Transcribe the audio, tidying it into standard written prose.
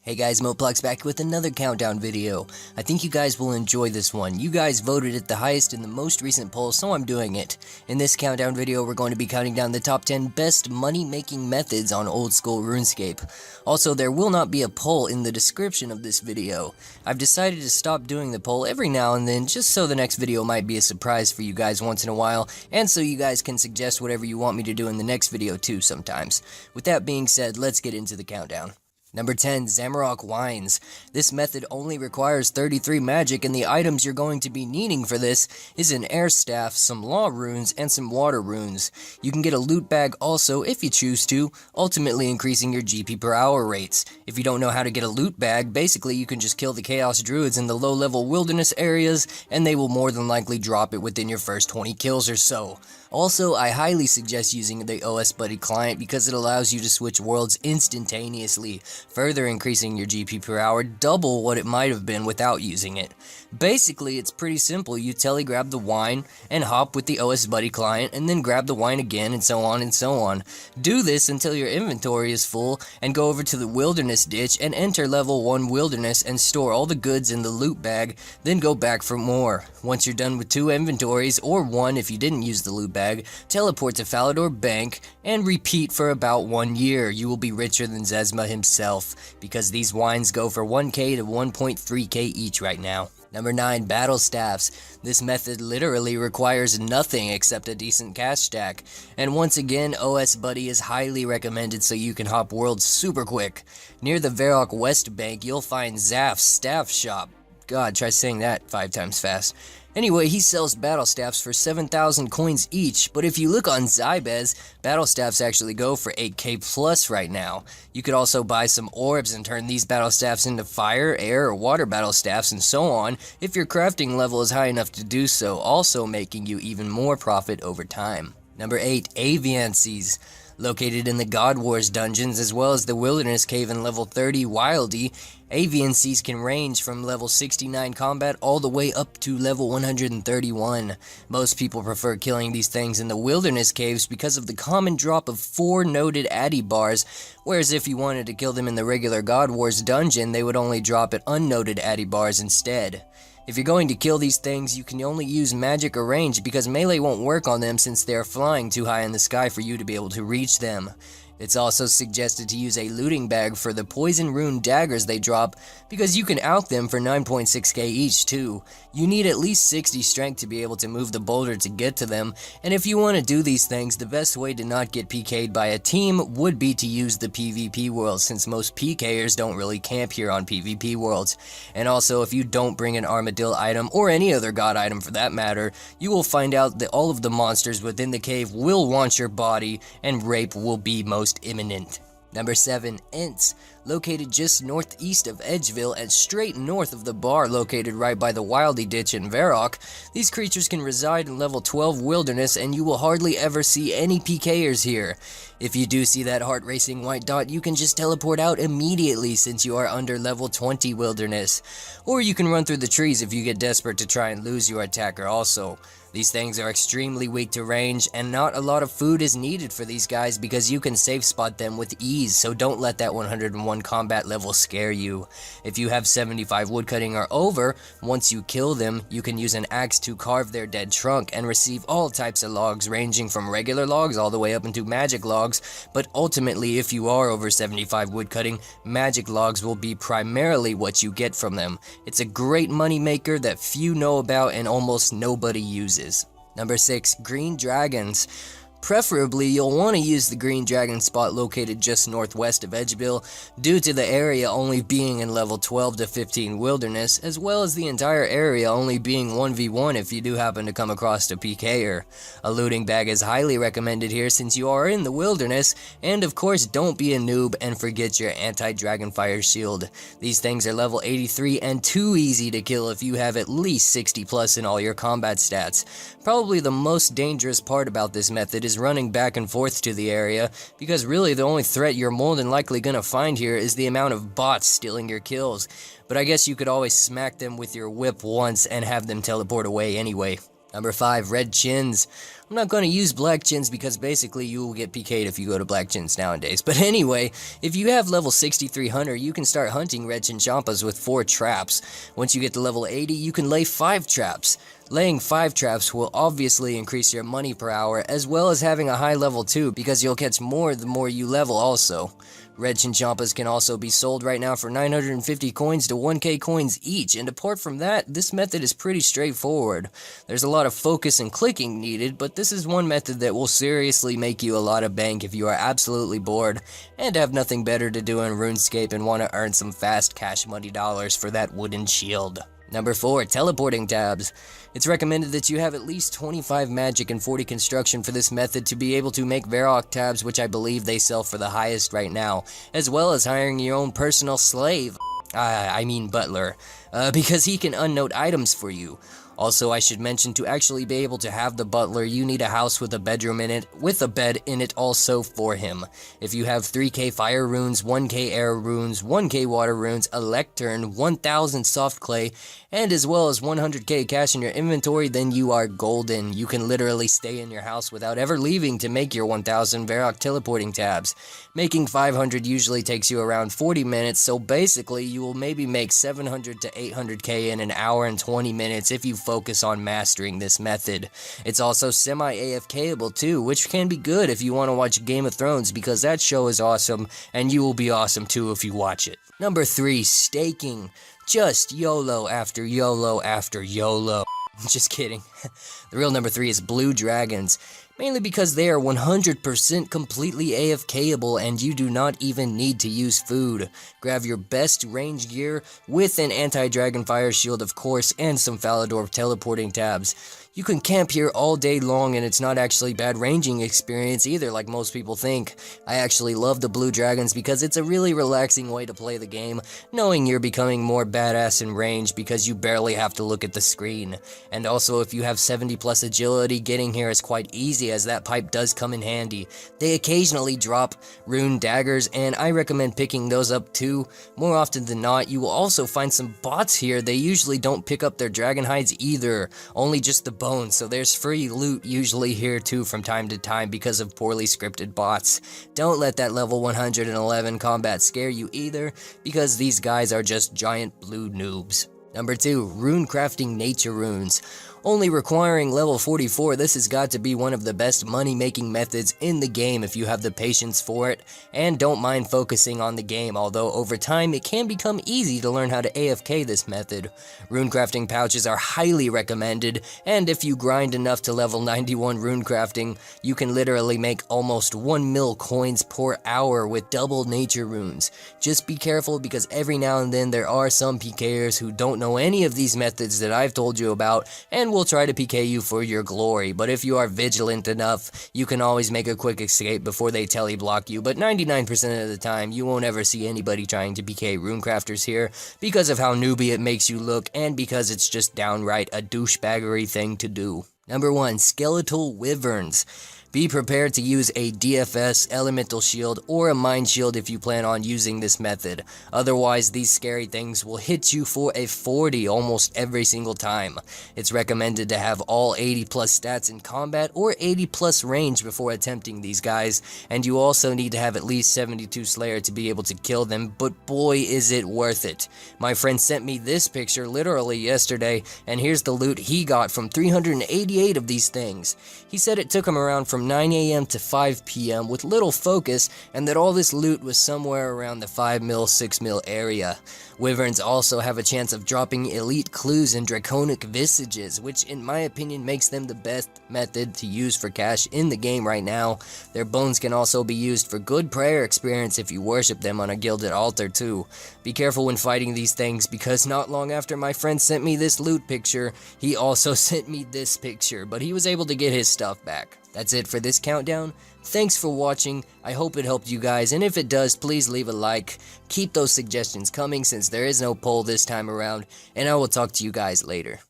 Hey guys, Moplex back with another countdown video. I think you guys will enjoy this one. You guys voted it the highest in the most recent poll, so I'm doing it. In this countdown video, we're going to be counting down the top 10 best money-making methods on old school RuneScape. Also, there will not be a poll in the description of this video. I've decided to stop doing the poll every now and then, just so the next video might be a surprise for you guys once in a while, and so you guys can suggest whatever you want me to do in the next video too sometimes. With that being said, let's get into the countdown. Number 10, Zamorak Wines. This method only requires 33 magic, and the items you're going to be needing for this is an air staff, some law runes, and some water runes. You can get a loot bag also if you choose to, ultimately increasing your GP per hour rates. If you don't know how to get a loot bag, basically you can just kill the Chaos Druids in the low-level wilderness areas, and they will more than likely drop it within your first 20 kills or so. Also, I highly suggest using the OS Buddy client because it allows you to switch worlds instantaneously, further increasing your GP per hour double what it might have been without using it. Basically, it's pretty simple. You telegrab the wine and hop with the OS Buddy client and then grab the wine again and so on and so on. Do this until your inventory is full and go over to the wilderness ditch and enter level 1 wilderness and store all the goods in the loot bag, then go back for more. Once you're done with 2 inventories, or 1 if you didn't use the loot bag, teleport to Falador Bank and repeat for about 1 year. You will be richer than Zezma himself, because these wines go for 1k to 1.3k each right now. Number 9, Battle Staffs. This method literally requires nothing except a decent cash stack. And once again, OS Buddy is highly recommended so you can hop worlds super quick. Near the Varrock West Bank, you'll find Zaf's Staff Shop. God, try saying that 5 times fast. Anyway, he sells battle staffs for 7,000 coins each, but if you look on Zybez, battle staffs actually go for 8k plus right now. You could also buy some orbs and turn these battle staffs into fire, air, or water battle staffs and so on if your crafting level is high enough to do so, also making you even more profit over time. Number 8, Aviancies. Located in the God Wars dungeons as well as the Wilderness Cave in level 30 Wildy, Aviancies can range from level 69 combat all the way up to level 131. Most people prefer killing these things in the Wilderness Caves because of the common drop of 4 noted Addy bars, whereas if you wanted to kill them in the regular God Wars dungeon, they would only drop at unnoted Addy bars instead. If you're going to kill these things, you can only use magic or range because melee won't work on them since they're flying too high in the sky for you to be able to reach them. It's also suggested to use a looting bag for the poison rune daggers they drop because you can out them for 9.6k each too. You need at least 60 strength to be able to move the boulder to get to them, and if you want to do these things, the best way to not get PK'd by a team would be to use the PvP worlds since most PKers don't really camp here on PvP worlds. And also, if you don't bring an armadillo item or any other god item for that matter, you will find out that all of the monsters within the cave will want your body and rape will be most imminent. Number 7, Ents. Located just northeast of Edgeville and straight north of the bar located right by the Wildy Ditch in Varrock, these creatures can reside in level 12 Wilderness and you will hardly ever see any PKers here. If you do see that heart-racing white dot, you can just teleport out immediately since you are under level 20 Wilderness. Or you can run through the trees if you get desperate to try and lose your attacker also. These things are extremely weak to range, and not a lot of food is needed for these guys because you can safe spot them with ease, so don't let that 101 combat level scare you. If you have 75 woodcutting or over, once you kill them, you can use an axe to carve their dead trunk and receive all types of logs ranging from regular logs all the way up into magic logs, but ultimately if you are over 75 woodcutting, magic logs will be primarily what you get from them. It's a great money maker that few know about and almost nobody uses. Number 6, Green Dragons. Preferably, you'll want to use the Green Dragon spot located just northwest of Edgeville, due to the area only being in level 12 to 15 Wilderness, as well as the entire area only being 1v1 if you do happen to come across a PKer. A looting bag is highly recommended here since you are in the Wilderness, and of course don't be a noob and forget your anti-dragonfire shield. These things are level 83 and too easy to kill if you have at least 60 plus in all your combat stats. Probably the most dangerous part about this method is running back and forth to the area, because really the only threat you're more than likely gonna find here is the amount of bots stealing your kills, but I guess you could always smack them with your whip once and have them teleport away anyway. Number 5, red chins. I'm not going to use black chins because basically you will get PK'd if you go to black chins nowadays. But anyway, if you have level 63 hunter, you can start hunting red chinchompas with 4 traps. Once you get to level 80, you can lay 5 traps. Laying 5 traps will obviously increase your money per hour, as well as having a high level too, because you'll catch more the more you level also. Red chinchompas can also be sold right now for 950 coins to 1k coins each, and apart from that, this method is pretty straightforward. There's a lot of focus and clicking needed, but this is one method that will seriously make you a lot of bank if you are absolutely bored and have nothing better to do in RuneScape and want to earn some fast cash money dollars for that wooden shield. Number 4, teleporting tabs. It's recommended that you have at least 25 magic and 40 construction for this method to be able to make Varrock tabs, which I believe they sell for the highest right now, as well as hiring your own personal slave, I mean butler, because he can unnote items for you. Also, I should mention, to actually be able to have the butler, you need a house with a bedroom in it, with a bed in it also for him. If you have 3k fire runes, 1k air runes, 1k water runes, a lectern, 1000 soft clay, and as well as 100k cash in your inventory, then you are golden. You can literally stay in your house without ever leaving to make your 1000 Varrock teleporting tabs. Making 500 usually takes you around 40 minutes, so basically you will maybe make 700 to 800k in an hour and 20 minutes if you focus on mastering this method. It's also semi-AFKable too, which can be good if you want to watch Game of Thrones, because that show is awesome, and you will be awesome too if you watch it. Number 3, staking. Just YOLO after YOLO after YOLO. Just kidding. The real number 3 is blue dragons. Mainly because they are 100% completely AFKable and you do not even need to use food. Grab your best range gear with an anti-dragon fire shield of course, and some Falador teleporting tabs. You can camp here all day long and it's not actually bad ranging experience either like most people think. I actually love the blue dragons because it's a really relaxing way to play the game, knowing you're becoming more badass in range because you barely have to look at the screen. And also if you have 70 plus agility, getting here is quite easy as that pipe does come in handy. They occasionally drop rune daggers and I recommend picking those up too. More often than not, you will also find some bots here. They usually don't pick up their dragon hides either, only just the bones, so there's free loot usually here too from time to time because of poorly scripted bots. Don't let that level 111 combat scare you either, because these guys are just giant blue noobs. Number 2, rune crafting nature runes. Only requiring level 44, this has got to be one of the best money-making methods in the game if you have the patience for it, and don't mind focusing on the game, although over time it can become easy to learn how to AFK this method. Rune crafting pouches are highly recommended, and if you grind enough to level 91 rune crafting, you can literally make almost 1 mil coins per hour with double nature runes. Just be careful because every now and then there are some PKers who don't know any of these methods that I've told you about, and will try to PK you for your glory, but if you are vigilant enough, you can always make a quick escape before they teleblock you, but 99% of the time, you won't ever see anybody trying to PK runecrafters here, because of how newbie it makes you look, and because it's just downright a douchebaggery thing to do. Number 1, skeletal wyverns. Be prepared to use a DFS, elemental shield, or a mind shield if you plan on using this method. Otherwise, these scary things will hit you for a 40 almost every single time. It's recommended to have all 80 plus stats in combat or 80 plus range before attempting these guys, and you also need to have at least 72 Slayer to be able to kill them, but boy is it worth it. My friend sent me this picture literally yesterday, and here's the loot he got from 388 of these things. He said it took him around from 9 AM to 5 PM with little focus, and that all this loot was somewhere around the 5 mil, 6 mil area. Wyverns also have a chance of dropping elite clues and draconic visages, which in my opinion makes them the best method to use for cash in the game right now. Their bones can also be used for good prayer experience if you worship them on a gilded altar too. Be careful when fighting these things, because not long after my friend sent me this loot picture, he also sent me this picture, but he was able to get his stuff back. That's it for this countdown. Thanks for watching. I hope it helped you guys, and if it does, please leave a like. Keep those suggestions coming since there is no poll this time around, and I will talk to you guys later.